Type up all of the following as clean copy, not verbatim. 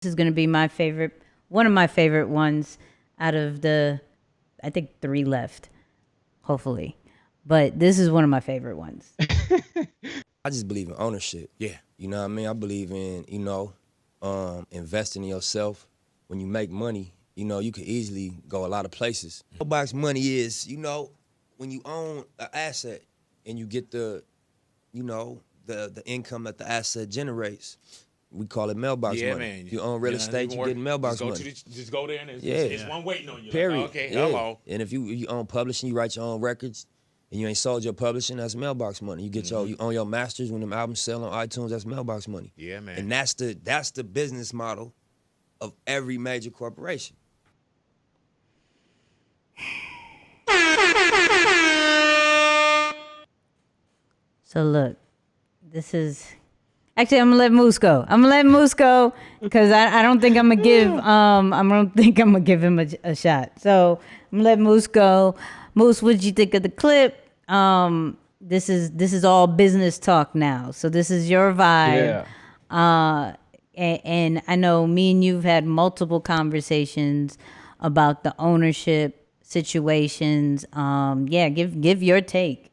This is going to be my favorite, one of my favorite ones out of the, I think 3 left, hopefully. But this is one of my favorite ones. I just believe in ownership. Yeah. You know what I mean? I believe in, investing in yourself. When you make money, you can easily go a lot of places. Mailbox money is, when you own an asset and you get the income that the asset generates. We call it mailbox Yeah, money. man. You own real estate, you getting mailbox money. Just go there and Yeah. it's one waiting on you. Period. Like, okay, Yeah. hello. And if you own publishing, you write your own records, and you ain't sold your publishing, that's mailbox money. You get you own your masters when them albums sell on iTunes, that's mailbox money. Yeah, man. And that's the business model of every major corporation. So look, this is actually I'm gonna let Moose go. Because I don't think I'm gonna give him a shot. So I'm gonna let Moose go. Moose, what did you think of the clip? This is all business talk now. So this is your vibe. Yeah. And I know me and you've had multiple conversations about the ownership situations. Give your take.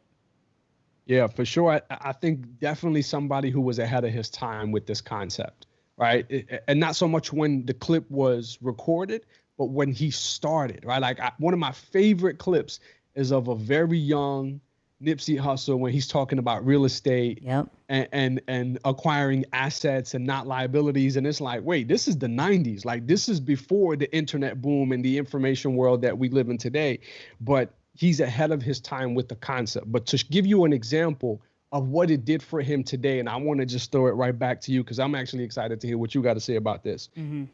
Yeah, for sure. I think definitely somebody who was ahead of his time with this concept, right? And not so much when the clip was recorded, but when he started, right? Like one of my favorite clips is of a very young Nipsey Hussle when he's talking about real estate and acquiring assets and not liabilities. And it's like, wait, this is the 90s. Like this is before the internet boom and the information world that we live in today. But he's ahead of his time with the concept. But to give you an example of what it did for him today, and I want to just throw it right back to you because I'm actually excited to hear what you got to say about this. Mm-hmm.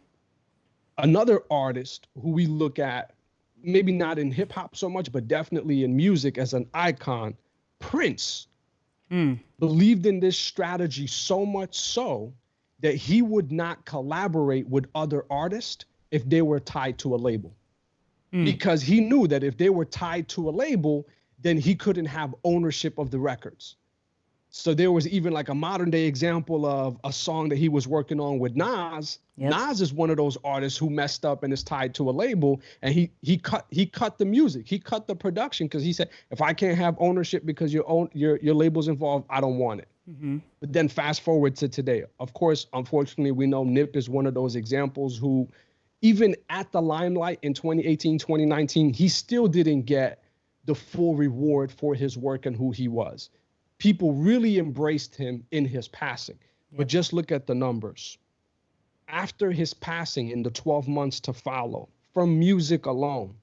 Another artist who we look at, maybe not in hip hop so much, but definitely in music as an icon, Prince, believed in this strategy so much so that he would not collaborate with other artists if they were tied to a label. Because he knew that if they were tied to a label, then he couldn't have ownership of the records. So there was even like a modern day example of a song that he was working on with Nas. Yep. Nas is one of those artists who messed up and is tied to a label, and he cut the music, he cut the production because he said, if I can't have ownership because your label's involved, I don't want it. Mm-hmm. But then fast forward to today. Of course, unfortunately, we know Nip is one of those examples who, even at the limelight in 2018, 2019, he still didn't get the full reward for his work and who he was. People really embraced him in his passing. Yep. But just look at the numbers. After his passing in the 12 months to follow, from music alone,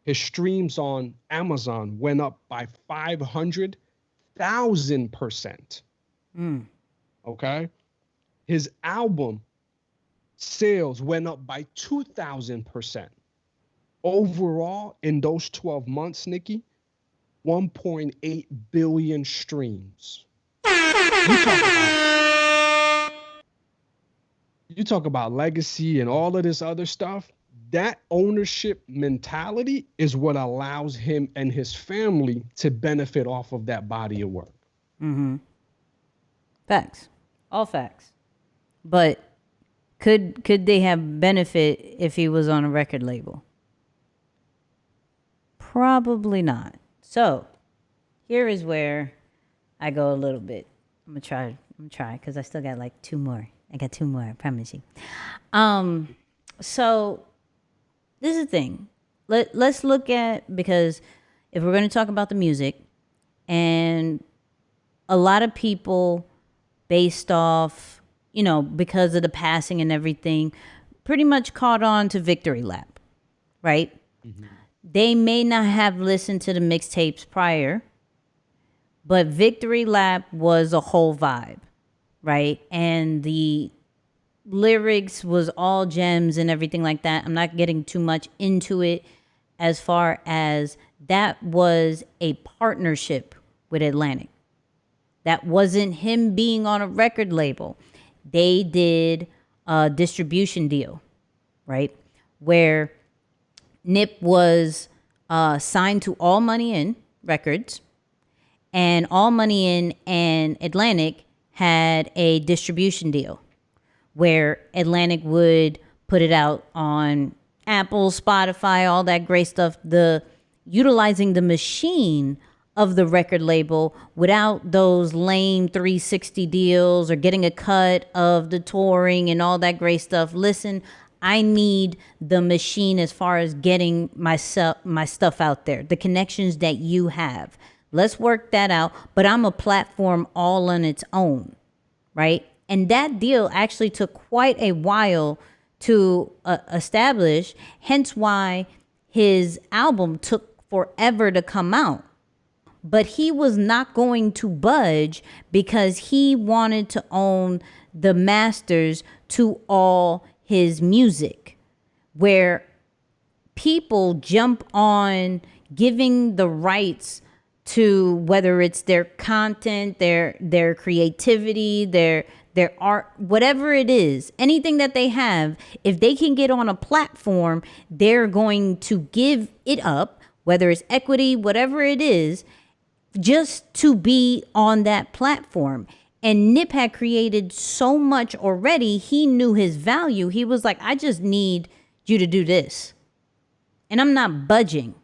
his streams on Amazon went up by 500,000%. Okay? His album sales went up by 2,000%. Overall, in those 12 months, Nicky, 1.8 billion streams. You talk about legacy and all of this other stuff. That ownership mentality is what allows him and his family to benefit off of that body of work. Mm-hmm. Facts. All facts. But could they have benefit if he was on a record label? Probably not. So here is where I go a little bit. I'm gonna try because I still got like 2 more. I got 2 more, I promise you. So this is the thing. Let's look at, because if we're going to talk about the music, and a lot of people based off, because of the passing and everything, pretty much caught on to Victory Lap, right? Mm-hmm. They may not have listened to the mixtapes prior, but Victory Lap was a whole vibe, right? And the lyrics was all gems and everything like that. I'm not getting too much into it, as far as that was a partnership with Atlantic. That wasn't him being on a record label. They did a distribution deal, right? Where Nip was signed to All Money In Records, and All Money In and Atlantic had a distribution deal where Atlantic would put it out on Apple, Spotify, all that great stuff. The utilizing the machine of the record label without those lame 360 deals or getting a cut of the touring and all that great stuff. Listen, I need the machine as far as getting my stuff out there, the connections that you have. Let's work that out. But I'm a platform all on its own, right? And that deal actually took quite a while to establish, hence why his album took forever to come out. But he was not going to budge because he wanted to own the masters to all his music, where people jump on giving the rights to whether it's their content, their creativity, their art, whatever it is, anything that they have. If they can get on a platform, they're going to give it up, whether it's equity, whatever it is, just to be on that platform. And Nip had created so much already. He knew his value. He was like, I just need you to do this. And I'm not budging.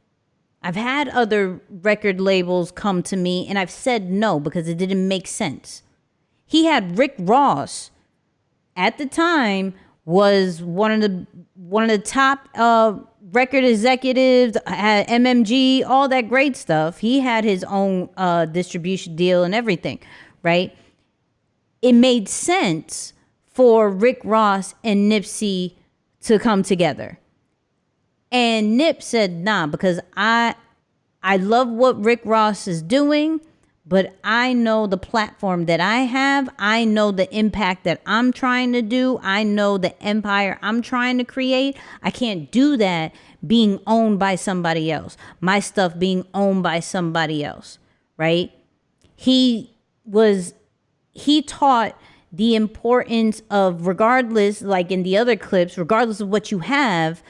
I've had other record labels come to me and I've said no because it didn't make sense. He had Rick Ross at the time, was one of the top record executives, had MMG, all that great stuff. He had his own distribution deal and everything, right? It made sense for Rick Ross and Nipsey to come together. And Nip said, nah, because I love what Rick Ross is doing, but I know the platform that I have. I know the impact that I'm trying to do. I know the empire I'm trying to create. I can't do that being owned by somebody else. My stuff being owned by somebody else, right? He taught the importance of, regardless, like in the other clips, regardless of what you have,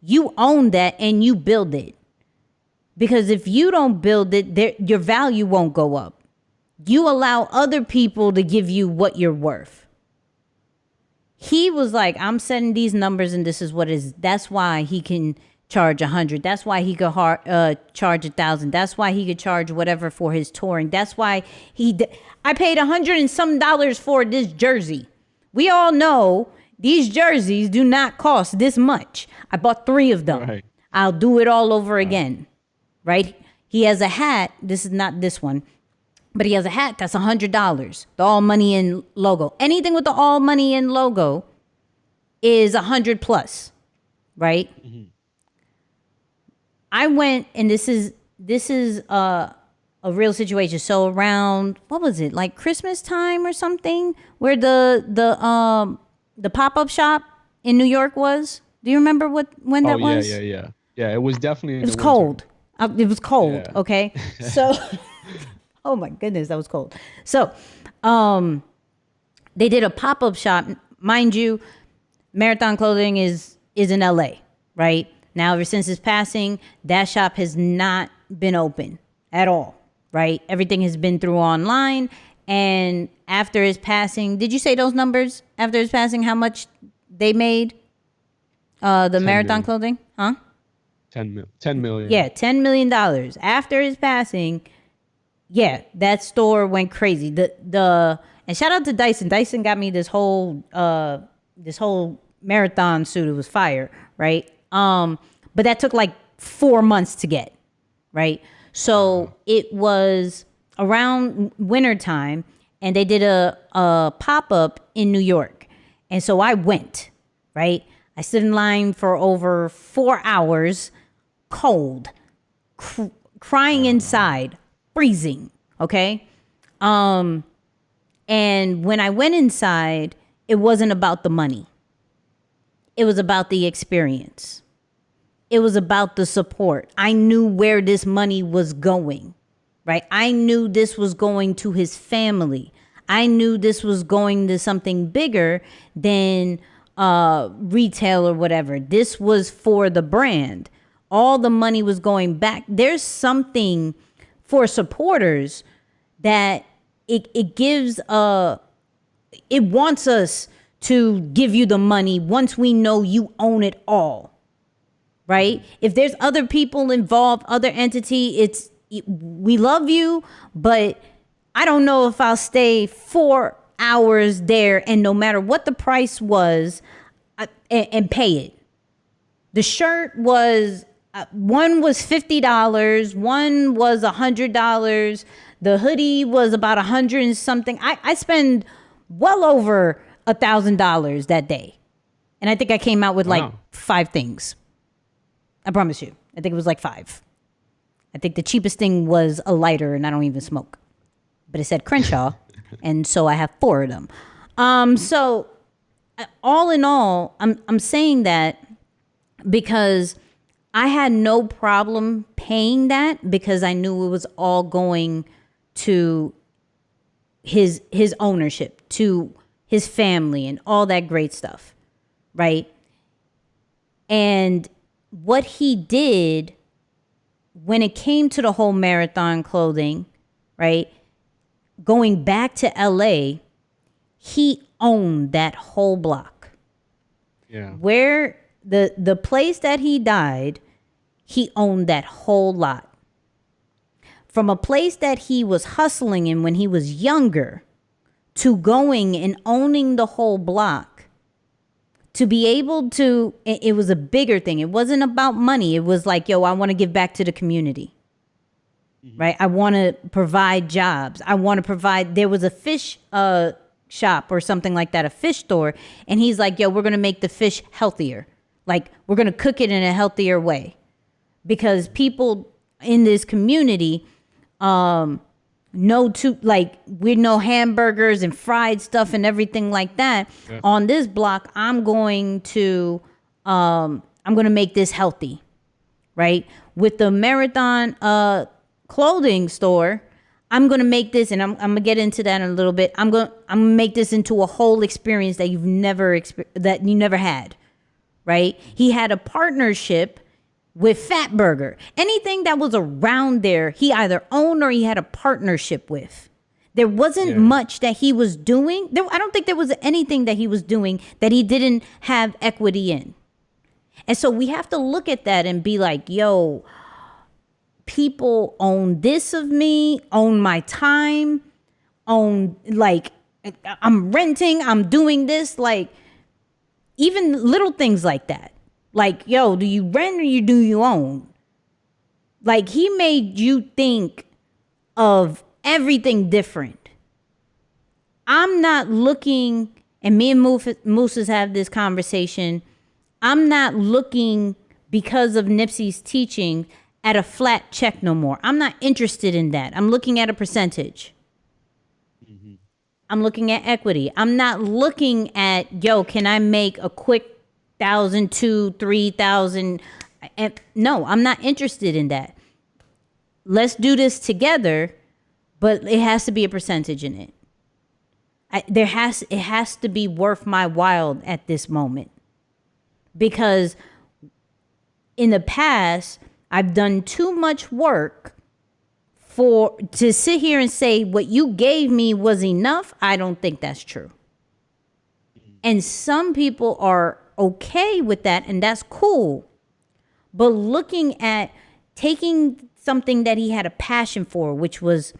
you own that and you build it. Because if you don't build it, your value won't go up. You allow other people to give you what you're worth. He was like, I'm setting these numbers and this is what it is. That's why he can charge 100. That's why he could charge 1,000. That's why he could charge whatever for his touring. That's why I paid $100 and some for this jersey. We all know these jerseys do not cost this much. I bought 3 of them. Right. I'll do it all over again. Right? He has a hat. This is not this one, but he has a hat that's $100. The All Money In logo. Anything with the All Money In logo is 100 plus. Right? Mm-hmm. I went, and this is a real situation. So around, what was it, like Christmas time or something, where the pop-up shop in New York was? Do you remember when that was? Yeah. It was definitely. It was cold. It was cold. Yeah. Okay, so oh my goodness, that was cold. So, they did a pop-up shop. Mind you, Marathon Clothing is in LA, right? Now, ever since his passing, that shop has not been open at all, right? Everything has been through online. And after his passing, did you say those numbers? After his passing, how much they made? The Marathon million. Clothing, huh? 10 million. Yeah, $10 million. After his passing, yeah, that store went crazy. And shout out to Dyson. Dyson got me this whole marathon suit. It was fire, right? But that took like 4 months to get, right? So it was around wintertime, and they did a pop-up in New York. And so I went, right? I stood in line for over 4 hours, cold, crying inside, freezing, okay? And when I went inside, it wasn't about the money. It was about the experience. It was about the support. I knew where this money was going, right? I knew this was going to his family. I knew this was going to something bigger than retail or whatever. This was for the brand. All the money was going back. There's something for supporters that it gives it wants us to give you the money once we know you own it all. Right? If there's other people involved, other entity, we love you, but I don't know if I'll stay 4 hours there and no matter what the price was, and pay it. The shirt was, one was $50, one was $100. The hoodie was about $100 and something. I spend well over $1,000 that day. And I think I came out with like 5 things. I promise you. I think it was like 5. I think the cheapest thing was a lighter, and I don't even smoke. But it said Crenshaw, and so I have 4 of them. So all in all, I'm saying that because I had no problem paying that because I knew it was all going to his ownership, to his family, and all that great stuff, right? And what he did when it came to the whole marathon clothing, right? Going back to LA, he owned that whole block. Yeah. Where the place that he died, he owned that whole lot. From a place that he was hustling in when he was younger to going and owning the whole block, to be able to, it was a bigger thing. It wasn't about money. It was like, yo, I want to give back to the community, right? I want to provide jobs. I want to provide, there was a fish shop or something like that, a fish store. And he's like, yo, we're going to make the fish healthier. Like, we're going to cook it in a healthier way because people in this community, we know hamburgers and fried stuff and everything like that. Yeah. On this block, I'm going to make this healthy, right? With the Marathon clothing store, I'm going to make this, and I'm going to get into that in a little bit. I'm going to make this into a whole experience that you never had, right? He had a partnership with Fatburger. Anything that was around there, he either owned or he had a partnership with. There wasn't much that he was doing. I don't think there was anything that he was doing that he didn't have equity in. And so we have to look at that and be like, yo, people own this of me, own my time, own, like, I'm renting, I'm doing this, like, even little things like that. Like, yo, do you rent or do you own? Like, he made you think of everything different. I'm not looking, and me and Mooses have this conversation, I'm not looking because of Nipsey's teaching at a flat check no more. I'm not interested in that. I'm looking at a percentage. Mm-hmm. I'm looking at equity. I'm not looking at, yo, can I make a quick 1,000, 2,000, 3,000? And no, I'm not interested in that. Let's do this together, but it has to be a percentage in it. It has to be worth my while at this moment. Because in the past, I've done too much work to sit here and say what you gave me was enough. I don't think that's true. And some people are okay with that, and that's cool. But looking at taking something that he had a passion for, which was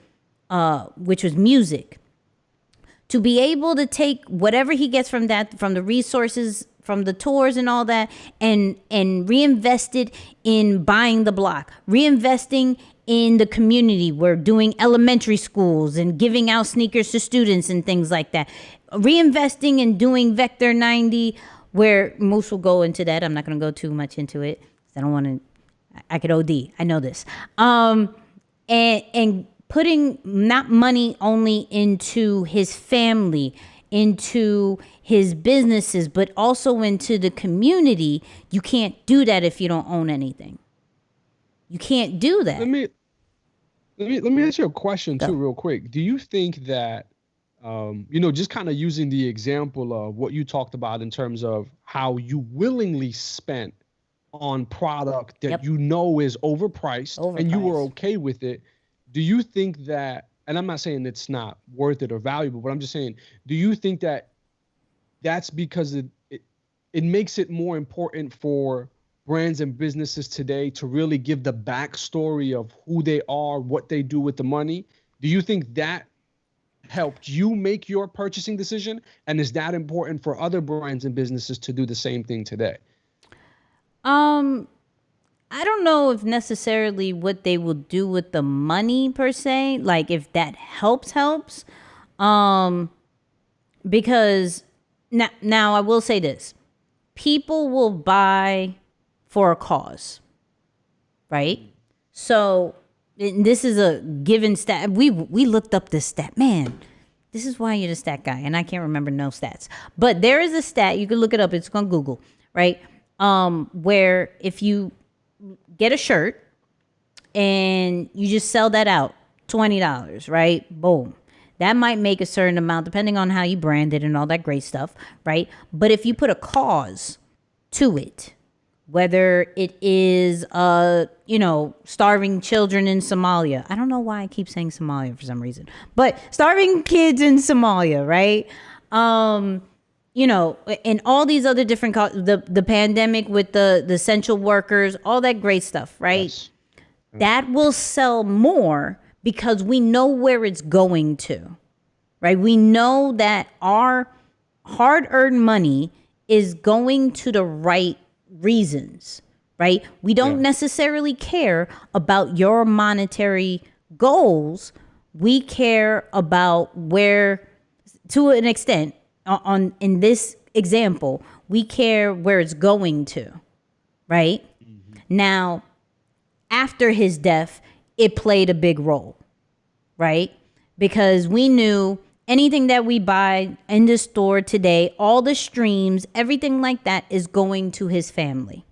music, to be able to take whatever he gets from that, from the resources, from the tours and all that, and reinvest it in buying the block, reinvesting in the community. We're doing elementary schools and giving out sneakers to students and things like that. Reinvesting and doing Vector 90, where Moose will go into that. I'm not going to go too much into it. I don't want to, I could OD. I know this. And putting not money only into his family, into his businesses, but also into the community. You can't do that if you don't own anything. You can't do that. Let me ask you a question too, real quick. Do you think that, just kind of using the example of what you talked about in terms of how you willingly spent on product that you know is overpriced and you were okay with it, do you think that, and I'm not saying it's not worth it or valuable, but I'm just saying, do you think that that's because it makes it more important for brands and businesses today to really give the backstory of who they are, what they do with the money. Do you think that helped you make your purchasing decision? And is that important for other brands and businesses to do the same thing today? I don't know if necessarily what they will do with the money per se, like if that helps. Because now I will say this. People will buy for a cause, right? So this is a given stat. We looked up this stat. Man, this is why you're the stat guy, and I can't remember no stats. But there is a stat, you can look it up, it's on Google, right? Where if you get a shirt and you just sell that out, $20, right? Boom. That might make a certain amount depending on how you brand it and all that great stuff, right? But if you put a cause to it, whether it is, starving children in Somalia. I don't know why I keep saying Somalia for some reason, but starving kids in Somalia, right? And all these other different the pandemic with the essential workers, all that great stuff, right? Yes. That will sell more because we know where it's going to, right? We know that our hard-earned money is going to the right reasons, right? We don't necessarily care about your monetary goals. We care about where, to an extent, in this example, we care where it's going to, right? Mm-hmm. Now, after his death, it played a big role, right? Because we knew anything that we buy in the store today, all the streams, everything like that is going to his family,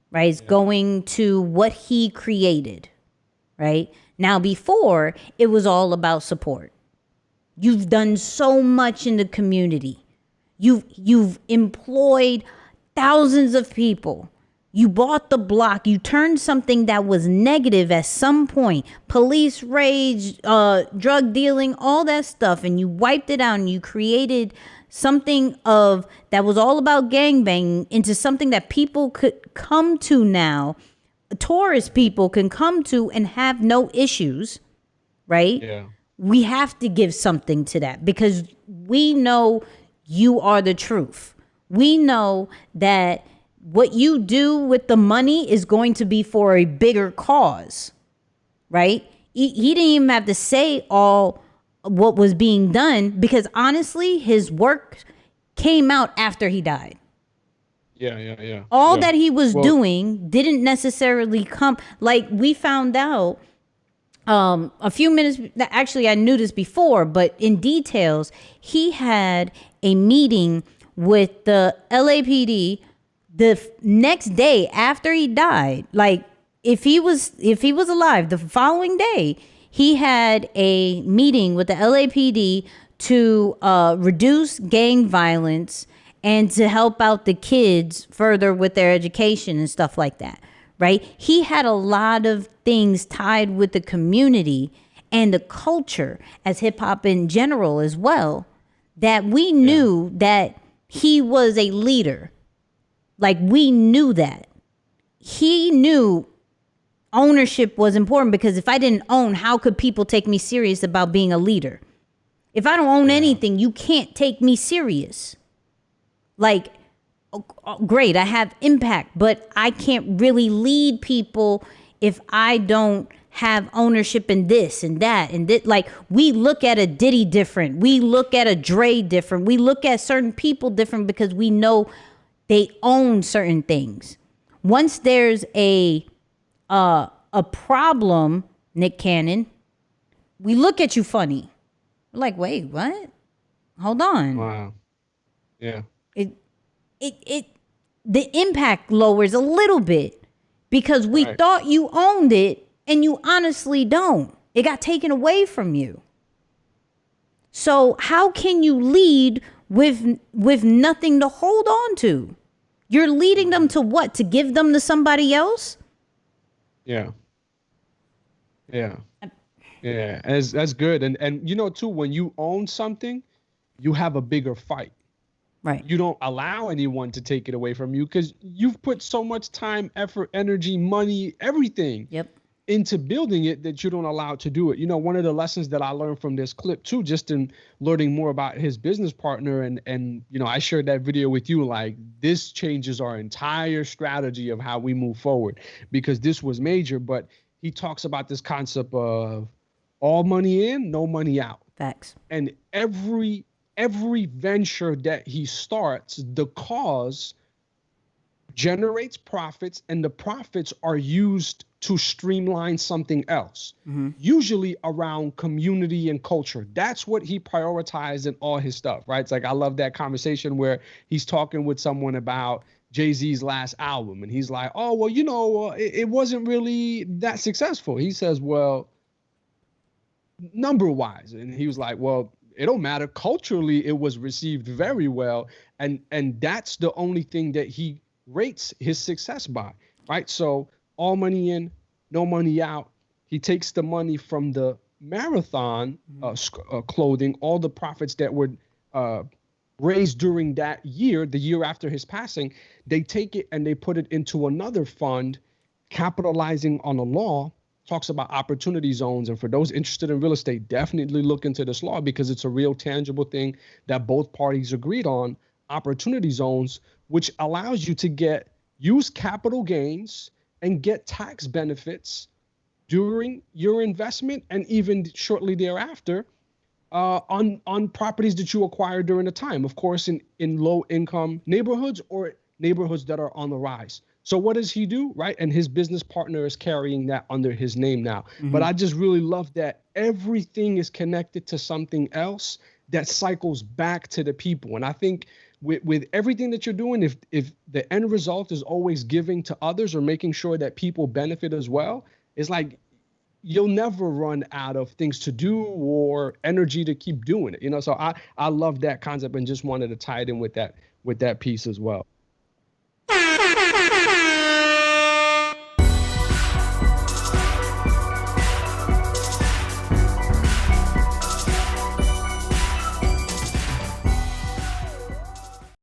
right? It's going to what he created, right? Now, before, it was all about support. You've done so much in the community. You've employed thousands of people. You bought the block. You turned something that was negative at some point, police rage, drug dealing, all that stuff, and you wiped it out and you created something that was all about gangbanging into something that people could come to now. Tourist people can come to and have no issues, right? Yeah. We have to give something to that because we know you are the truth. We know that what you do with the money is going to be for a bigger cause, right? He didn't even have to say all what was being done because honestly, his work came out after he died. Yeah. All that he was doing didn't necessarily come. Like we found out a few minutes, actually I knew this before, but in details, he had a meeting with the LAPD the next day after he died. Like if he was alive the following day, he had a meeting with the LAPD to reduce gang violence and to help out the kids further with their education and stuff like that, right? He had a lot of things tied with the community and the culture as hip hop in general as well, that we knew that he was a leader. Like we knew that. He knew ownership was important because if I didn't own, how could people take me serious about being a leader? If I don't own anything, you can't take me serious. Like, great, I have impact, but I can't really lead people if I don't have ownership in this and that and this. Like, we look at a Diddy different. We look at a Dre different. We look at certain people different because we know they own certain things. Once there's a problem, Nick Cannon, we look at you funny. We're like, wait, what? Hold on. Wow. Yeah. The impact lowers a little bit because we thought you owned it and you honestly don't. It got taken away from you. So how can you lead with nothing to hold on to? You're leading them to what? To give them to somebody else? Yeah. That's good. And too, when you own something, you have a bigger fight. Right. You don't allow anyone to take it away from you because you've put so much time, effort, energy, money, everything Yep. into building it that you don't allow it to do it. You know, one of the lessons that I learned from this clip too, just in learning more about his business partner, and you know, I shared that video with you, like this changes our entire strategy of how we move forward because this was major. But he talks about this concept of all money in, no money out. Facts. And every venture that he starts, the cause generates profits, and the profits are used to streamline something else, usually around community and culture. That's what he prioritized in all his stuff, right? It's like, I love that conversation where he's talking with someone about Jay-Z's last album, and he's like, oh, well, you know, it wasn't really that successful. He says, well, number-wise, and he was like, well, it don't matter. Culturally, it was received very well, and that's the only thing that he rates his success by, right? So all money in, no money out. He takes the money from the marathon clothing, all the profits that were raised during that year, the year after his passing, they take it and they put it into another fund, capitalizing on a law. Talks about opportunity zones. And for those interested in real estate, definitely look into this law because it's a real tangible thing that both parties agreed on. Opportunity zones, which allows you to use capital gains and get tax benefits during your investment and even shortly thereafter on properties that you acquire during the time. Of course, in low income neighborhoods or neighborhoods that are on the rise. So what does he do, right? And his business partner is carrying that under his name now. But I just really love that everything is connected to something else that cycles back to the people. And I think with everything that you're doing, if the end result is always giving to others or making sure that people benefit as well, it's like you'll never run out of things to do or energy to keep doing it. You know, so I love that concept and just wanted to tie it in with that piece as well.